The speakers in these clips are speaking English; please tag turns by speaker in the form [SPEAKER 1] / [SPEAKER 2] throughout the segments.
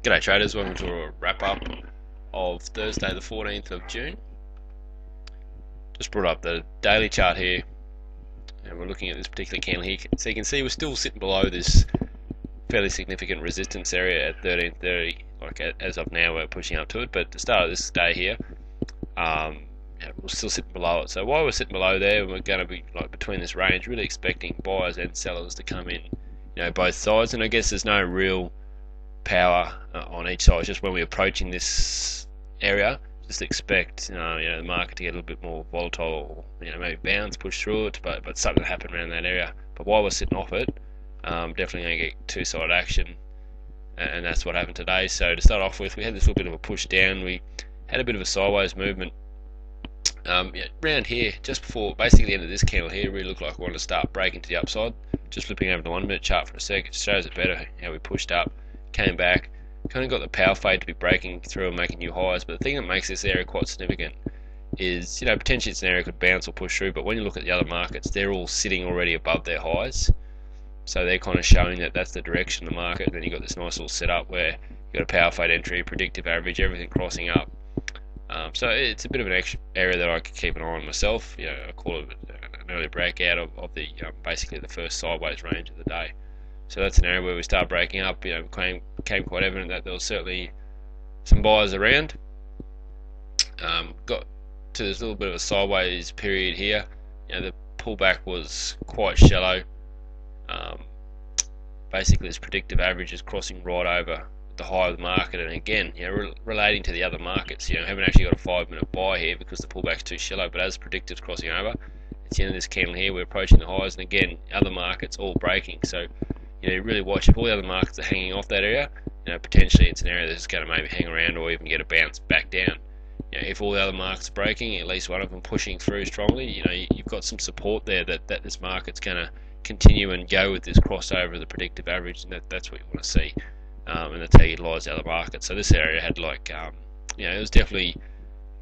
[SPEAKER 1] G'day traders, welcome to a wrap up of Thursday the 14th of June. Just brought up the daily chart here and we're looking at this particular candle here. So you can see we're still sitting below this fairly significant resistance area at 1330. Like as of now we're pushing up to it, but at the start of this day here we're still sitting below it. So while we're sitting below there, we're going to be like between this range, really expecting buyers and sellers to come in, both sides. And I guess there's no real power on each side. It's just when we're approaching this area, just expect the market to get a little bit more volatile, or maybe bounce, push through it, but something to happen around that area. But while we're sitting off it, definitely going to get two-side action, and that's what happened today. So to start off with, we had this little bit of a push down. We had a bit of a sideways movement around here just before basically the end of this candle here. Really looked like we wanted to start breaking to the upside. Just flipping over the 1 minute chart for a sec, it shows it better how we pushed up, came back, kind of got the power fade to be breaking through and making new highs. But the thing that makes this area quite significant is, potentially it's an area could bounce or push through, but when you look at the other markets, they're all sitting already above their highs. So they're kind of showing that that's the direction of the market. And then you've got this nice little setup where you've got a power fade entry, predictive average, everything crossing up. So it's a bit of an extra area that I could keep an eye on myself. I call it an early breakout of the basically the first sideways range of the day. So that's an area where we start breaking up. Became quite evident that there was certainly some buyers around. Got to this little bit of a sideways period here. The pullback was quite shallow. Basically, this predictive average is crossing right over the high of the market, and again, relating to the other markets, haven't actually got a 5 minute buy here because the pullback's too shallow. But as predicted, crossing over. It's the end of this candle here. We're approaching the highs, and again, other markets all breaking. So really watch if all the other markets are hanging off that area. Potentially it's an area that's going to maybe hang around or even get a bounce back down. If all the other markets are breaking, at least one of them pushing through strongly, you've got some support there that this market's going to continue and go with this crossover of the predictive average, and that's what you want to see. And that's how you utilise the other markets. So this area had it was definitely,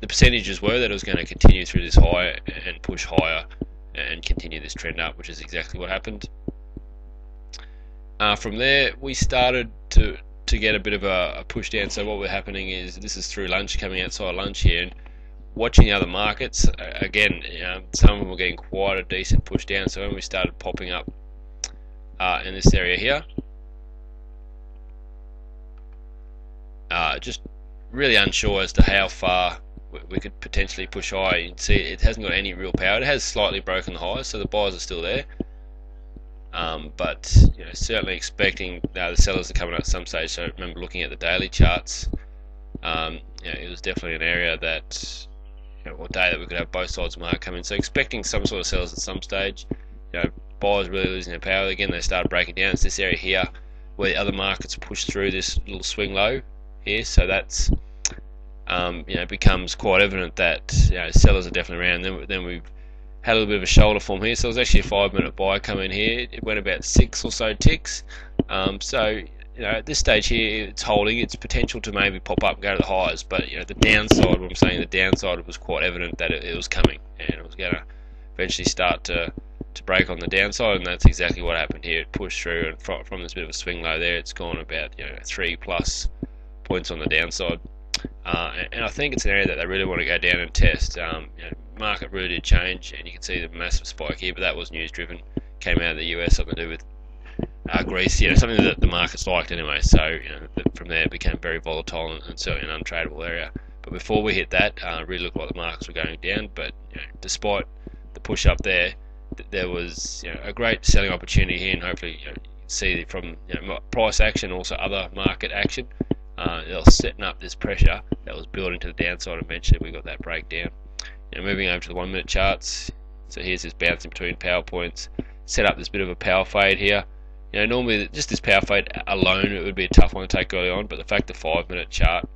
[SPEAKER 1] the percentages were that it was going to continue through this high and push higher and continue this trend up, which is exactly what happened. From there, we started to get a bit of a push down. So what was happening is, this is through lunch, coming outside lunch here, and watching the other markets. Again, some of them were getting quite a decent push down. So when we started popping up in this area here, just really unsure as to how far we could potentially push high. You can see it hasn't got any real power. It has slightly broken the highs, so the buyers are still there. But certainly expecting the sellers are coming out at some stage. So I remember looking at the daily charts, it was definitely an area that, or day that we could have both sides of the market come in. So expecting some sort of sellers at some stage. Buyers really losing their power again. They started breaking down. It's this area here where the other markets push through this little swing low here. So that's becomes quite evident that sellers are definitely around. Then we've had a little bit of a shoulder form here, so it was actually a 5 minute buy coming here. It went about 6 or so ticks. So at this stage here, it's holding its potential to maybe pop up and go to the highs. But the downside, what I'm saying, the downside was quite evident that it was coming, and it was going to eventually start to break on the downside, and that's exactly what happened here. It pushed through, and from this bit of a swing low there, it's gone about 3+ points on the downside. And I think it's an area that they really want to go down and test. Market really did change, and you can see the massive spike here, but that was news driven. Came out of the US, something to do with Greece, something that the markets liked anyway. So from there it became very volatile and certainly an untradeable area. But before we hit that, it really looked like the markets were going down. But despite the push up there, there was a great selling opportunity here, and hopefully you see from price action, also other market action. They're setting up this pressure that was building to the downside. Eventually we got that breakdown. Moving over to the 1 minute charts, so here's this bouncing between power points, set up this bit of a power fade here. Normally just this power fade alone, it would be a tough one to take early on, but the fact the 5 minute chart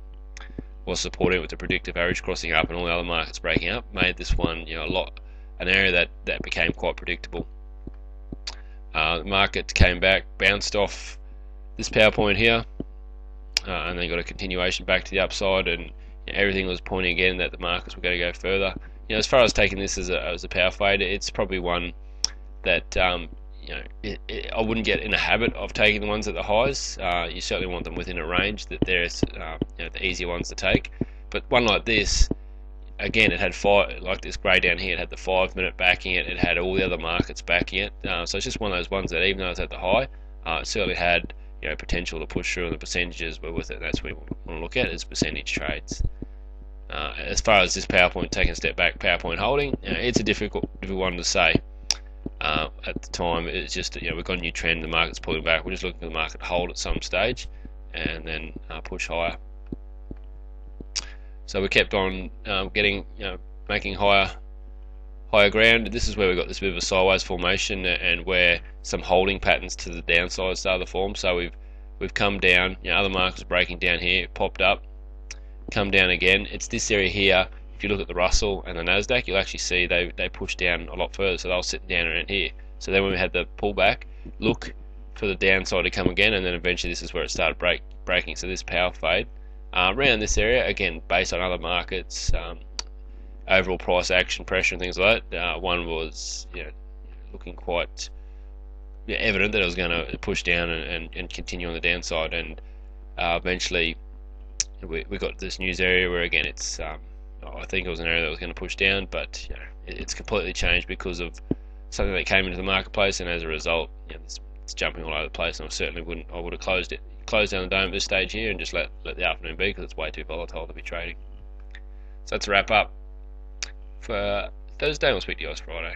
[SPEAKER 1] was supporting it with the predictive average crossing up and all the other markets breaking up made this one an area that became quite predictable. The market came back, bounced off this power point here, and then got a continuation back to the upside, and everything was pointing again that the markets were going to go further. As far as taking this as a power fade, it's probably one that I wouldn't get in a habit of taking the ones at the highs. You certainly want them within a range that there's the easier ones to take. But one like this, again, it had like this grey down here. It had the 5 minute backing it. It had all the other markets backing it. So it's just one of those ones that even though it's at the high, it certainly had potential to push through, and the percentages were with it. That's what we want to look at, is percentage trades. As far as this PowerPoint taking a step back, PowerPoint holding, it's a difficult one to say. At the time, it's just that we've got a new trend. The market's pulling back. We're just looking for the market to hold at some stage and then push higher. So we kept on making higher ground. This is where we got this bit of a sideways formation, and where some holding patterns to the downside started to form. So we've come down. Other markets breaking down here, popped up, come down again. It's this area here. If you look at the Russell and the Nasdaq, you'll actually see they pushed down a lot further. So they were sitting down around here. So then when we had the pullback, look for the downside to come again, and then eventually this is where it started breaking. So this power fade around this area again, based on other markets, overall price action, pressure, and things like that. One was looking quite evident that it was going to push down and continue on the downside, and eventually we got this news area where again it's I think it was an area that was going to push down, but it's completely changed because of something that came into the marketplace, and as a result, it's jumping all over the place. And I would have closed down the dome at this stage here and just let the afternoon be, because it's way too volatile to be trading. So that's a wrap up for Thursday. We'll speak to you guys Friday.